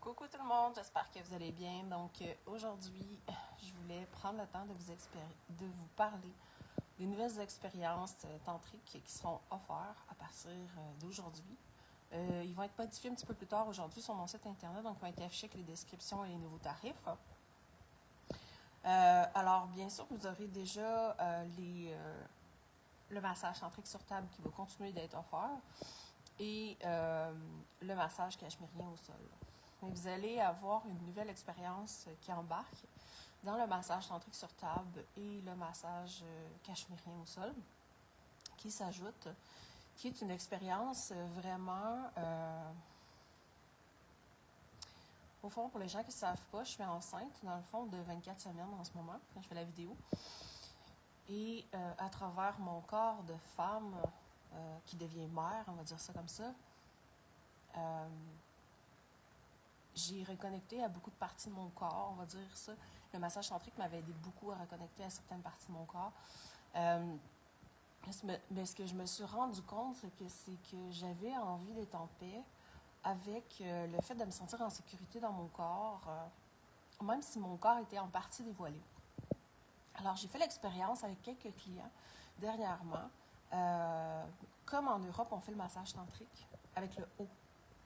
Coucou tout le monde, j'espère que vous allez bien. Donc aujourd'hui, je voulais prendre le temps de vous parler des nouvelles expériences tantriques qui seront offertes à partir d'aujourd'hui. Ils vont être modifiés un petit peu plus tard aujourd'hui sur mon site internet, donc ils vont être affichés avec les descriptions et les nouveaux tarifs. Alors bien sûr, vous aurez déjà le massage tantrique sur table qui va continuer d'être offert et le massage cachemérien au sol. Mais vous allez avoir une nouvelle expérience qui embarque dans le massage tantrique sur table et le massage cachemérien au sol, qui s'ajoute, qui est une expérience vraiment... au fond, pour les gens qui ne savent pas, je suis enceinte, dans le fond, de 24 semaines en ce moment, quand je fais la vidéo. Et à travers mon corps de femme qui devient mère, on va dire ça comme ça, j'ai reconnecté à beaucoup de parties de mon corps, on va dire ça. Le massage tantrique m'avait aidé beaucoup à reconnecter à certaines parties de mon corps. Mais ce que je me suis rendu compte, c'est que j'avais envie d'être en paix avec le fait de me sentir en sécurité dans mon corps, même si mon corps était en partie dévoilé. Alors, j'ai fait l'expérience avec quelques clients dernièrement. Comme en Europe, on fait le massage tantrique avec le haut.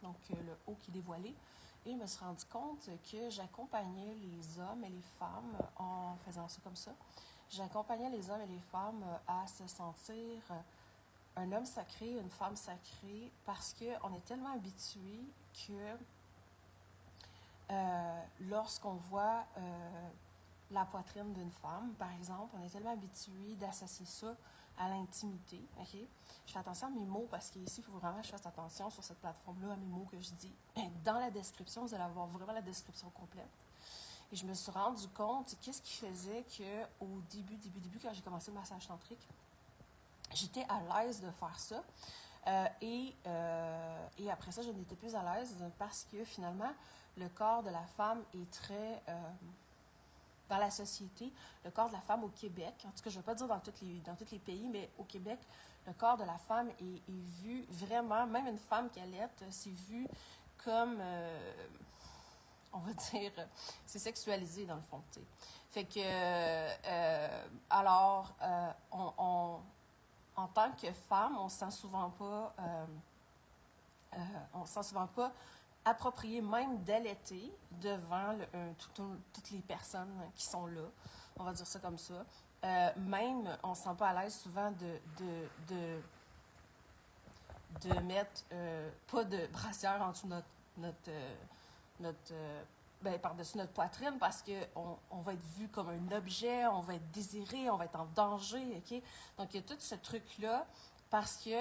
Donc, le haut qui est dévoilé. Et je me suis rendu compte que j'accompagnais les hommes et les femmes en faisant ça comme ça. J'accompagnais les hommes et les femmes à se sentir un homme sacré, une femme sacrée, parce qu'on est tellement habitué que lorsqu'on voit la poitrine d'une femme, par exemple, on est tellement habitué d'associer ça à l'intimité. Okay? Je fais attention à mes mots parce qu'ici, il faut vraiment que je fasse attention sur cette plateforme-là à mes mots que je dis. Dans la description, vous allez avoir vraiment la description complète. Et je me suis rendu compte, qu'est-ce qui faisait qu'au début, quand j'ai commencé le massage tantrique, j'étais à l'aise de faire ça. Et après ça, je n'étais plus à l'aise parce que finalement, le corps de la femme est très... dans la société, le corps de la femme au Québec, en tout cas, je ne vais pas dire dans tous les pays, mais au Québec, le corps de la femme est vu vraiment, même une femme qui allait, c'est vu comme, on va dire, c'est sexualisé dans le fond, tu sais. Fait que, alors, en tant que femme, on ne se sent souvent pas, approprié même d'allaiter devant toutes les personnes qui sont là. On va dire ça comme ça. Même, on ne se sent pas à l'aise souvent de mettre pas de brassière en dessous par-dessus notre poitrine parce qu'on va être vu comme un objet, on va être désiré, on va être en danger, OK? Donc, il y a tout ce truc-là parce que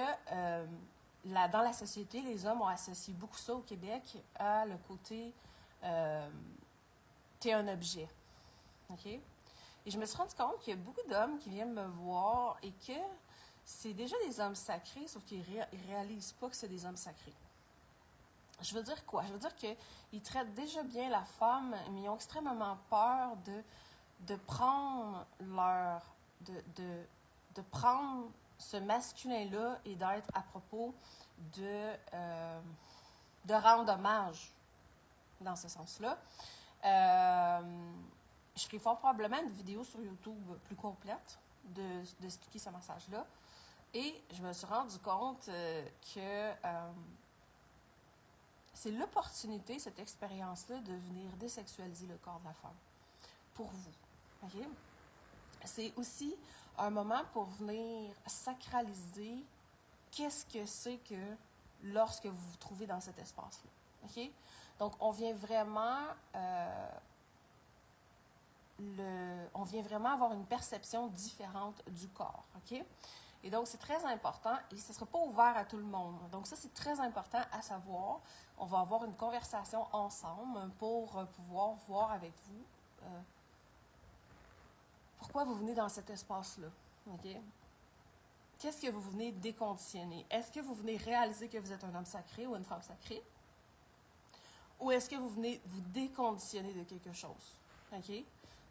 dans la société, les hommes ont associé beaucoup ça au Québec à le côté t'es un objet. OK? Et je me suis rendu compte qu'il y a beaucoup d'hommes qui viennent me voir et que c'est déjà des hommes sacrés, sauf qu'ils ne réalisent pas que c'est des hommes sacrés. Je veux dire quoi? Je veux dire qu'ils traitent déjà bien la femme, mais ils ont extrêmement peur de prendre de prendre ce masculin-là et d'être à propos de rendre hommage dans ce sens-là. Je ferai fort probablement une vidéo sur YouTube plus complète d'expliquer ce massage-là. Et je me suis rendu compte que c'est l'opportunité, cette expérience-là, de venir désexualiser le corps de la femme. Pour vous. Okay? C'est aussi un moment pour venir sacraliser qu'est-ce que c'est que lorsque vous vous trouvez dans cet espace-là. Okay? Donc, on vient vraiment avoir une perception différente du corps. OK? Et donc, c'est très important et ce ne sera pas ouvert à tout le monde. Donc, ça, c'est très important à savoir. On va avoir une conversation ensemble pour pouvoir voir avec vous pourquoi vous venez dans cet espace-là. OK? Qu'est-ce que vous venez déconditionner? Est-ce que vous venez réaliser que vous êtes un homme sacré ou une femme sacrée? Ou est-ce que vous venez vous déconditionner de quelque chose? OK?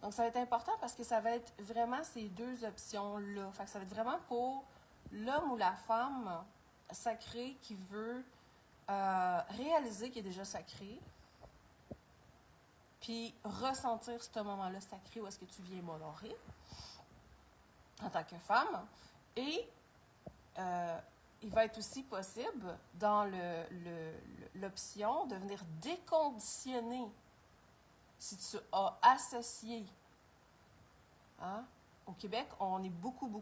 Donc, ça va être important parce que ça va être vraiment ces deux options-là. Fait que ça va être vraiment pour l'homme ou la femme sacrée qui veut réaliser qu'il est déjà sacré puis ressentir ce moment-là sacré où est-ce que tu viens m'honorer en tant que femme. Et il va être aussi possible, dans l'option, de venir déconditionner si tu as associé. Hein? Au Québec, on est beaucoup,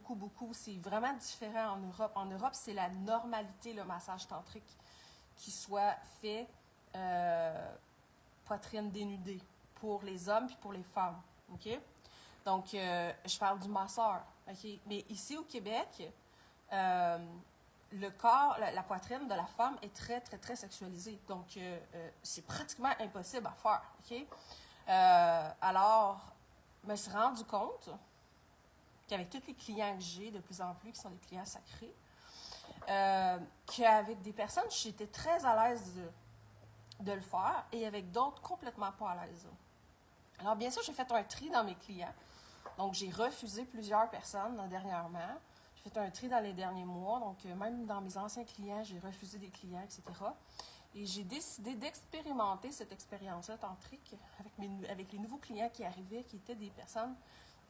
c'est vraiment différent en Europe. En Europe, c'est la normalité, le massage tantrique, qui soit fait poitrine dénudée pour les hommes puis pour les femmes. OK? Donc, je parle du masseur. OK? Mais ici au Québec, le corps, la poitrine de la femme est très, très, très sexualisée. Donc, c'est pratiquement impossible à faire. OK? Alors, je me suis rendu compte qu'avec tous les clients que j'ai de plus en plus, qui sont des clients sacrés, qu'avec des personnes, j'étais très à l'aise de le faire et avec d'autres, complètement pas à l'aise. Alors, bien sûr, j'ai fait un tri dans mes clients. Donc, j'ai refusé plusieurs personnes dernièrement. J'ai fait un tri dans les derniers mois. Donc, même dans mes anciens clients, j'ai refusé des clients, etc. Et j'ai décidé d'expérimenter cette expérience-là tantrique avec les nouveaux clients qui arrivaient, qui étaient des personnes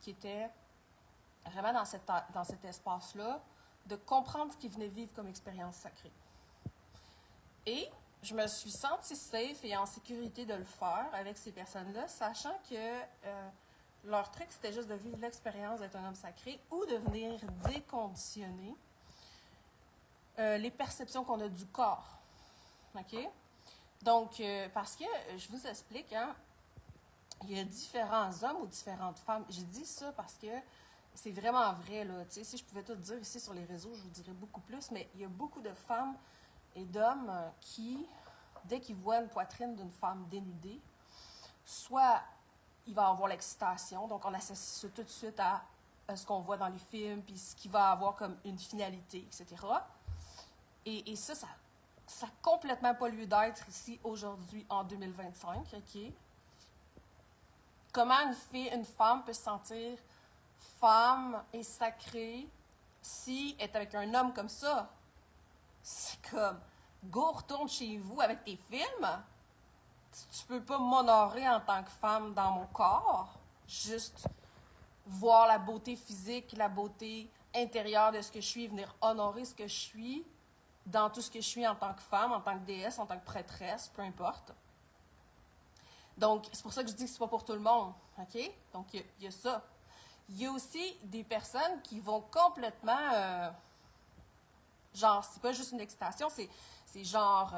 qui étaient vraiment dans cet espace-là, de comprendre ce qu'ils venaient vivre comme expérience sacrée. Et je me suis sentie safe et en sécurité de le faire avec ces personnes-là, sachant que leur truc, c'était juste de vivre l'expérience d'être un homme sacré ou de venir déconditionner les perceptions qu'on a du corps. OK? Donc, parce que, je vous explique, hein, il y a différents hommes ou différentes femmes. J'ai dit ça parce que c'est vraiment vrai, là. Tu sais, si je pouvais tout dire ici sur les réseaux, je vous dirais beaucoup plus, mais il y a beaucoup de femmes et d'hommes qui, dès qu'ils voient une poitrine d'une femme dénudée, soit il va avoir l'excitation, donc on associe ça tout de suite à ce qu'on voit dans les films, puis ce qui va avoir comme une finalité, etc. Et ça n'a complètement pas lieu d'être ici, aujourd'hui, en 2025, OK? Comment une femme peut se sentir femme et sacrée si elle est avec un homme comme ça? C'est comme, go, retourne chez vous avec tes films. Tu peux pas m'honorer en tant que femme dans mon corps. Juste voir la beauté physique, la beauté intérieure de ce que je suis, venir honorer ce que je suis dans tout ce que je suis en tant que femme, en tant que déesse, en tant que prêtresse, peu importe. Donc, c'est pour ça que je dis que c'est pas pour tout le monde, OK? Donc, il y a ça. Il y a aussi des personnes qui vont complètement... genre, c'est pas juste une excitation, c'est genre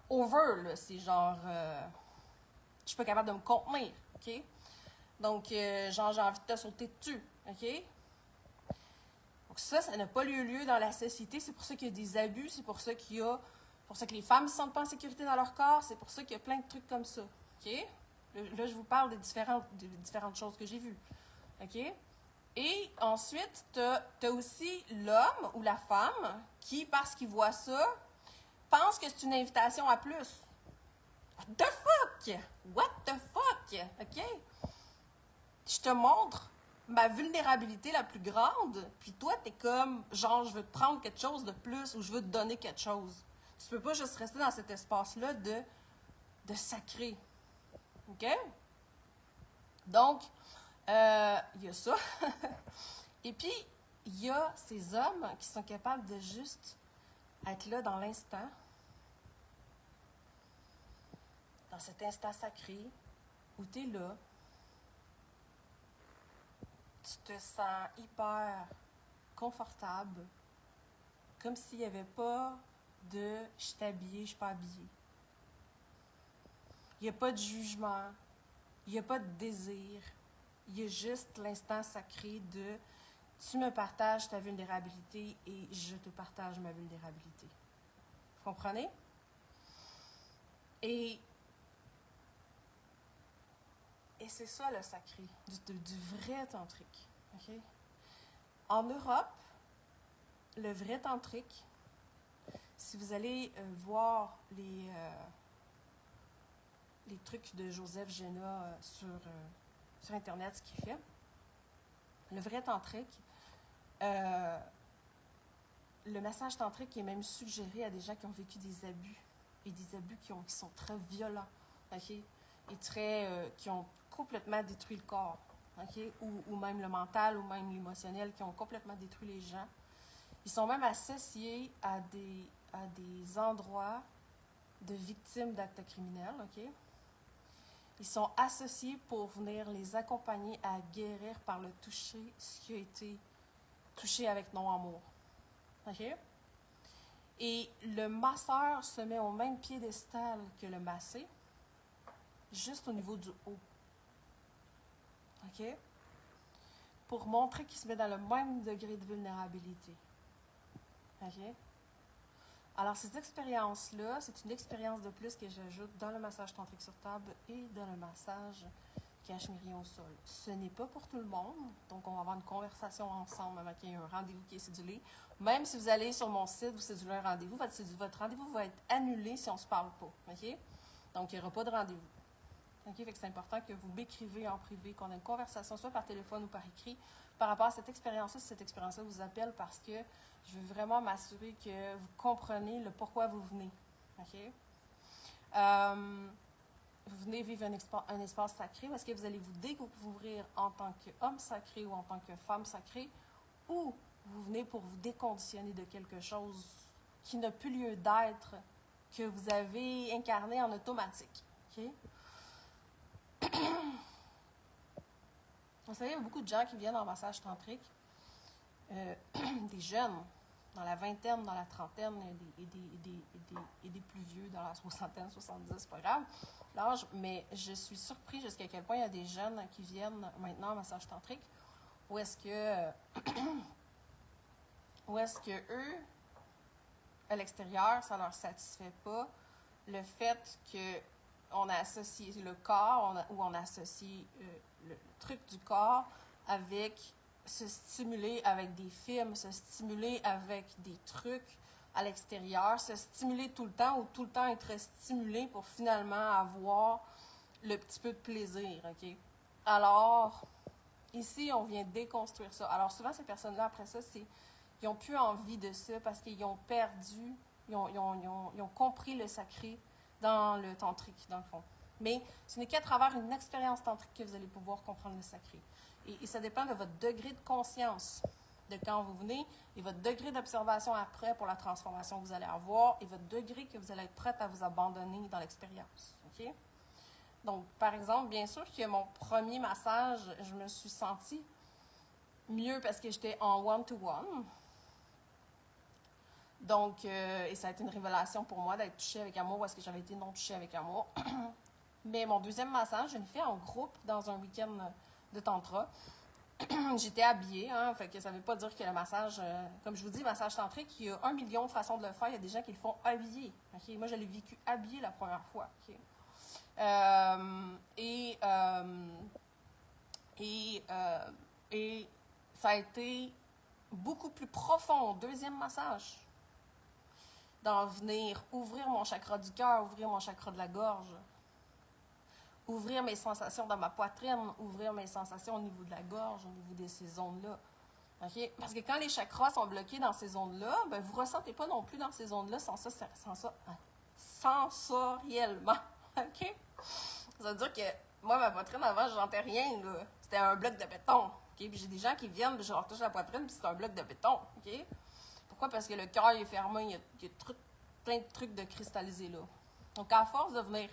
over, là. C'est genre... je suis pas capable de me contenir, OK? Donc, genre, j'ai envie de te sauter dessus, OK? Donc ça n'a pas lieu dans la société. C'est pour ça qu'il y a des abus, c'est pour ça pour ça que les femmes ne se sentent pas en sécurité dans leur corps, c'est pour ça qu'il y a plein de trucs comme ça, OK? Là, je vous parle des différentes choses que j'ai vues, OK? Et ensuite, tu as aussi l'homme ou la femme qui, parce qu'il voit ça, pense que c'est une invitation à plus. What the fuck? What the fuck? OK? Je te montre ma vulnérabilité la plus grande, puis toi, t'es comme, genre, je veux te prendre quelque chose de plus ou je veux te donner quelque chose. Tu peux pas juste rester dans cet espace-là de sacré. OK? Donc, il y a ça. Et puis, il y a ces hommes qui sont capables de juste être là dans l'instant, dans cet instant sacré, où tu es là, tu te sens hyper confortable, comme s'il n'y avait pas de « je suis habillée, je suis pas habillée ». Il n'y a pas de jugement, il n'y a pas de désir, il y a juste l'instant sacré de « tu me partages ta vulnérabilité et je te partage ma vulnérabilité ». Vous comprenez? Et c'est ça le sacré, du vrai tantrique. Okay? En Europe, le vrai tantrique, si vous allez voir les trucs de Joseph Géna sur Internet, ce qu'il fait, le vrai tantrique, le massage tantrique est même suggéré à des gens qui ont vécu des abus, et des abus qui sont très violents. Okay? et qui ont complètement détruit le corps, ok? Ou même le mental, ou même l'émotionnel, qui ont complètement détruit les gens. Ils sont même associés à des endroits de victimes d'actes criminels, ok? Ils sont associés pour venir les accompagner à guérir par le toucher ce qui a été touché avec non-amour. OK? Et le masseur se met au même piédestal que le massé, juste au niveau du haut. OK? Pour montrer qu'il se met dans le même degré de vulnérabilité. OK? Alors, ces expériences-là, c'est une expérience de plus que j'ajoute dans le massage tantrique sur table et dans le massage cachemérien au sol. Ce n'est pas pour tout le monde, donc on va avoir une conversation ensemble avec un rendez-vous qui est cédulé. Même si vous allez sur mon site, vous cédulez un rendez-vous, votre rendez-vous va être annulé si on ne se parle pas. OK? Donc, il n'y aura pas de rendez-vous. OK? Fait que c'est important que vous m'écrivez en privé, qu'on ait une conversation, soit par téléphone ou par écrit, par rapport à cette expérience-là, si cette expérience-là vous appelle, parce que je veux vraiment m'assurer que vous comprenez le pourquoi vous venez. OK? Vous venez vivre un espace sacré, est-ce que vous allez vous découvrir en tant qu'homme sacré ou en tant que femme sacrée, ou vous venez pour vous déconditionner de quelque chose qui n'a plus lieu d'être, que vous avez incarné en automatique. OK? Vous savez, il y a beaucoup de gens qui viennent en massage tantrique, des jeunes, dans la vingtaine, dans la trentaine, et des plus vieux, dans la soixantaine, 70, c'est pas grave, l'âge, mais je suis surpris jusqu'à quel point il y a des jeunes qui viennent maintenant en massage tantrique, où est-ce que eux, à l'extérieur, ça leur satisfait pas le fait qu'on a associé le corps, ou on a associé le truc du corps avec se stimuler avec des films, se stimuler avec des trucs à l'extérieur, se stimuler tout le temps ou tout le temps être stimulé pour finalement avoir le petit peu de plaisir, OK? Alors, ici, on vient déconstruire ça. Alors, souvent, ces personnes-là, après ça, ils n'ont plus envie de ça parce qu'ils ont perdu, ils ont compris le sacré dans le tantrique, dans le fond. Mais ce n'est qu'à travers une expérience tantrique que vous allez pouvoir comprendre le sacré. Et ça dépend de votre degré de conscience de quand vous venez et votre degré d'observation après pour la transformation que vous allez avoir et votre degré que vous allez être prête à vous abandonner dans l'expérience. OK? Donc, par exemple, bien sûr que mon premier massage, je me suis sentie mieux parce que j'étais en one-to-one. Donc, et ça a été une révélation pour moi d'être touchée avec amour parce que j'avais été non touchée avec amour. Mais mon deuxième massage, je l'ai fait en groupe dans un week-end de tantra. J'étais habillée, hein, fait que ça ne veut pas dire que le massage, comme je vous dis, massage tantrique, il y a 1 million de façons de le faire. Il y a des gens qui le font habillés. Okay? Moi, je l'ai vécu habillée la première fois. Okay? Et ça a été beaucoup plus profond au deuxième massage, d'en venir ouvrir mon chakra du cœur, ouvrir mon chakra de la gorge, ouvrir mes sensations dans ma poitrine, ouvrir mes sensations au niveau de la gorge, au niveau de ces zones-là. Okay? Parce que quand les chakras sont bloqués dans ces zones-là, ben, vous ne ressentez pas non plus dans ces zones-là sensoriellement. OK? Ça veut dire que moi, ma poitrine, avant, je sentais rien. Là. C'était un bloc de béton. Okay? Puis j'ai des gens qui viennent, puis je leur touche la poitrine, puis c'est un bloc de béton. Okay? Pourquoi? Parce que le cœur est fermé, il y a plein de trucs de cristallisés là. Donc, à force de venir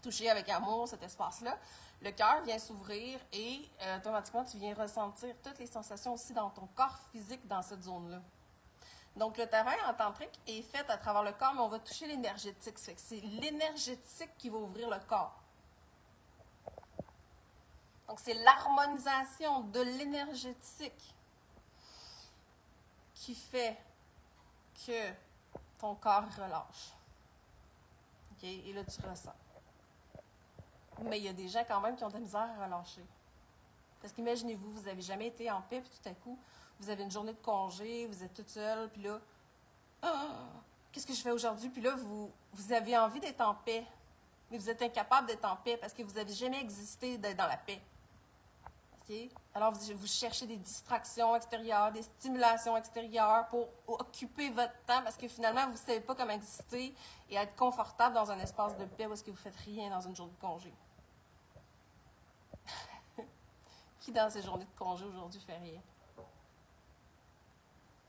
toucher avec amour cet espace-là, le cœur vient s'ouvrir et automatiquement, tu viens ressentir toutes les sensations aussi dans ton corps physique dans cette zone-là. Donc, le travail en tantrique est fait à travers le corps, mais on va toucher l'énergétique. C'est l'énergétique qui va ouvrir le corps. Donc, c'est l'harmonisation de l'énergétique qui fait que ton corps relâche. OK? Et là, tu ressens. Mais il y a des gens quand même qui ont de la misère à relâcher. Parce qu'imaginez-vous, vous n'avez jamais été en paix, puis tout à coup, vous avez une journée de congé, vous êtes toute seule, puis là, qu'est-ce que je fais aujourd'hui? Puis là, vous avez envie d'être en paix, mais vous êtes incapable d'être en paix parce que vous n'avez jamais existé d'être dans la paix. OK? Alors, vous cherchez des distractions extérieures, des stimulations extérieures pour occuper votre temps parce que finalement, vous ne savez pas comment exister et être confortable dans un espace de paix où est-ce que vous ne faites rien dans une journée de congé. Qui, dans ces journées de congé aujourd'hui, fait rien?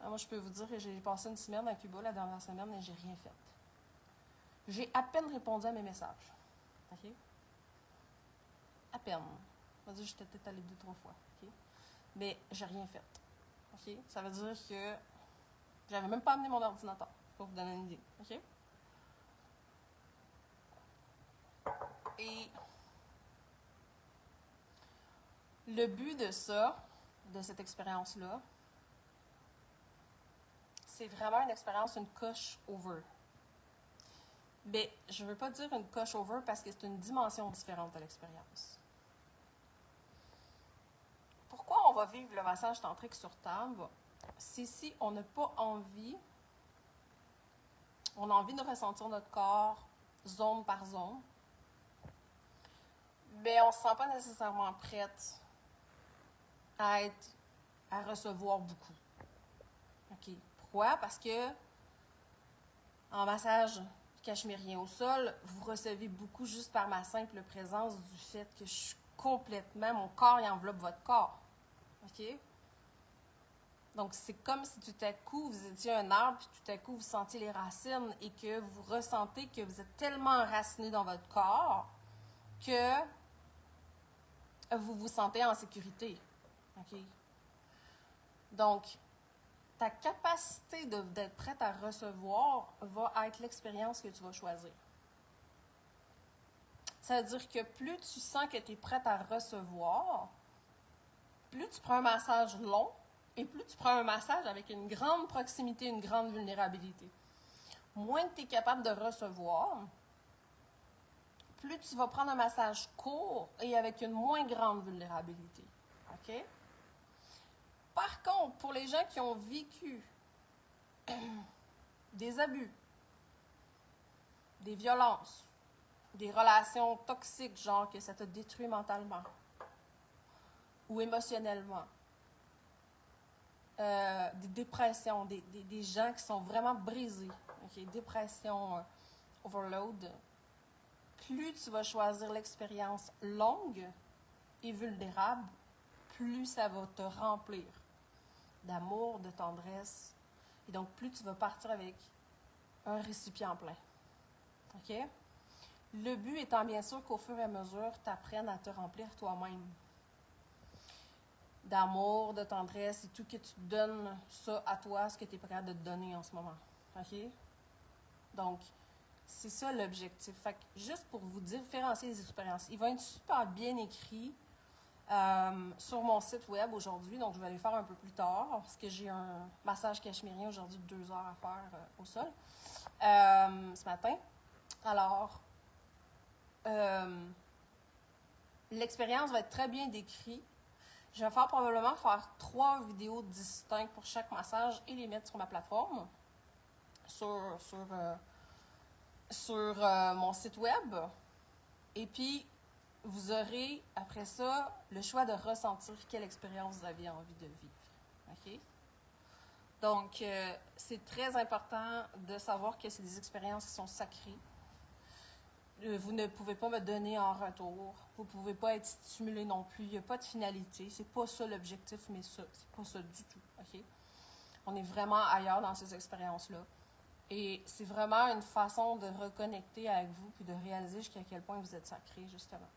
Moi, je peux vous dire que j'ai passé une semaine à Cuba la dernière semaine et j'ai rien fait. J'ai à peine répondu à mes messages. OK? À peine. On va dire que j'étais peut-être allée 2-3 fois. OK? Mais j'ai rien fait. OK? Ça veut dire que j'avais même pas amené mon ordinateur, pour vous donner une idée. OK? Et le but de ça, de cette expérience-là, c'est vraiment une expérience, une coche over. Mais je ne veux pas dire une coche over parce que c'est une dimension différente de l'expérience. Pourquoi on va vivre le massage tantrique sur table? C'est si on n'a pas envie, on a envie de ressentir notre corps zone par zone, mais on ne se sent pas nécessairement prête à recevoir beaucoup. OK. Pourquoi? Parce que en massage cachemérien au sol, vous recevez beaucoup juste par ma simple présence du fait que je suis complètement, mon corps il enveloppe votre corps. OK? Donc, c'est comme si tout à coup, vous étiez un arbre, puis tout à coup, vous sentiez les racines et que vous ressentez que vous êtes tellement enraciné dans votre corps que vous vous sentez en sécurité. OK? Donc, ta capacité d'être prête à recevoir va être l'expérience que tu vas choisir. Ça veut dire que plus tu sens que tu es prête à recevoir, plus tu prends un massage long et plus tu prends un massage avec une grande proximité, une grande vulnérabilité. Moins que tu es capable de recevoir, plus tu vas prendre un massage court et avec une moins grande vulnérabilité. OK? Par contre, pour les gens qui ont vécu des abus, des violences, des relations toxiques, genre que ça te détruit mentalement ou émotionnellement, des dépressions, des gens qui sont vraiment brisés, okay? Dépression, overload, plus tu vas choisir l'expérience longue et vulnérable, plus ça va te remplir d'amour, de tendresse, et donc plus tu vas partir avec un récipient plein. OK? Le but étant bien sûr qu'au fur et à mesure, tu apprennes à te remplir toi-même d'amour, de tendresse et tout, que tu donnes ça à toi, ce que tu es prêt de te donner en ce moment. OK? Donc, c'est ça l'objectif. Fait que juste pour vous différencier les expériences, il va être super bien écrit sur mon site web aujourd'hui, donc je vais aller faire un peu plus tard, parce que j'ai un massage cachemérien aujourd'hui de 2 heures à faire au sol ce matin. Alors, l'expérience va être très bien décrite. Je vais probablement faire 3 vidéos distinctes pour chaque massage et les mettre sur ma plateforme, sur mon site web. Et puis, vous aurez, après ça, le choix de ressentir quelle expérience vous avez envie de vivre. OK? Donc, c'est très important de savoir que c'est des expériences qui sont sacrées. Vous ne pouvez pas me donner en retour. Vous ne pouvez pas être stimulé non plus. Il n'y a pas de finalité. C'est pas ça l'objectif, mais ça, c'est pas ça du tout. OK? On est vraiment ailleurs dans ces expériences-là. Et c'est vraiment une façon de reconnecter avec vous puis de réaliser jusqu'à quel point vous êtes sacré, justement.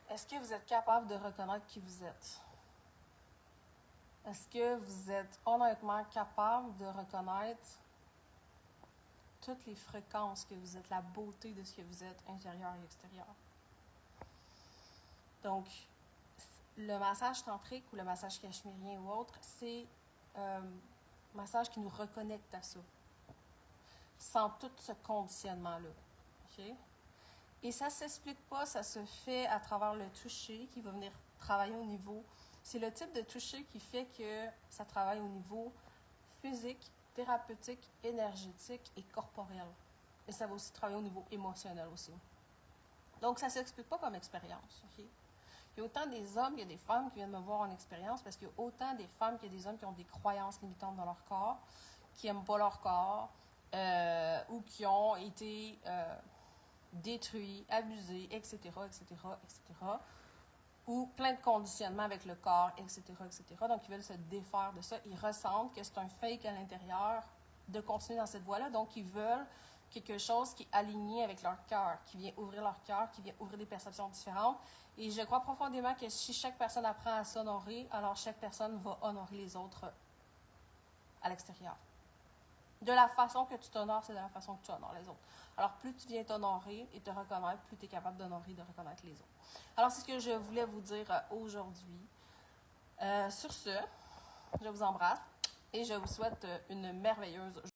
Est-ce que vous êtes capable de reconnaître qui vous êtes? Est-ce que vous êtes honnêtement capable de reconnaître toutes les fréquences que vous êtes, la beauté de ce que vous êtes, intérieur et extérieur? Donc, le massage tantrique ou le massage cachemérien ou autre, c'est un massage qui nous reconnecte à ça, sans tout ce conditionnement-là. OK? Et ça ne s'explique pas, ça se fait à travers le toucher qui va venir travailler au niveau. C'est le type de toucher qui fait que ça travaille au niveau physique, thérapeutique, énergétique et corporel. Et ça va aussi travailler au niveau émotionnel aussi. Donc, ça ne s'explique pas comme expérience. OK? Il y a autant des hommes qu'il y a des femmes qui viennent me voir en expérience parce qu'il y a autant des femmes qu'il y a des hommes qui ont des croyances limitantes dans leur corps, qui n'aiment pas leur corps ou qui ont été détruits, abusés, etc., etc., etc., ou plein de conditionnements avec le corps, etc., etc. Donc, ils veulent se défaire de ça. Ils ressentent que c'est un fake à l'intérieur de continuer dans cette voie-là. Donc, ils veulent quelque chose qui est aligné avec leur cœur, qui vient ouvrir leur cœur, qui vient ouvrir des perceptions différentes. Et je crois profondément que si chaque personne apprend à s'honorer, alors chaque personne va honorer les autres à l'extérieur. De la façon que tu t'honores, c'est de la façon que tu honores les autres. Alors, plus tu viens t'honorer et te reconnaître, plus tu es capable d'honorer et de reconnaître les autres. Alors, c'est ce que je voulais vous dire aujourd'hui. Sur ce, je vous embrasse et je vous souhaite une merveilleuse journée.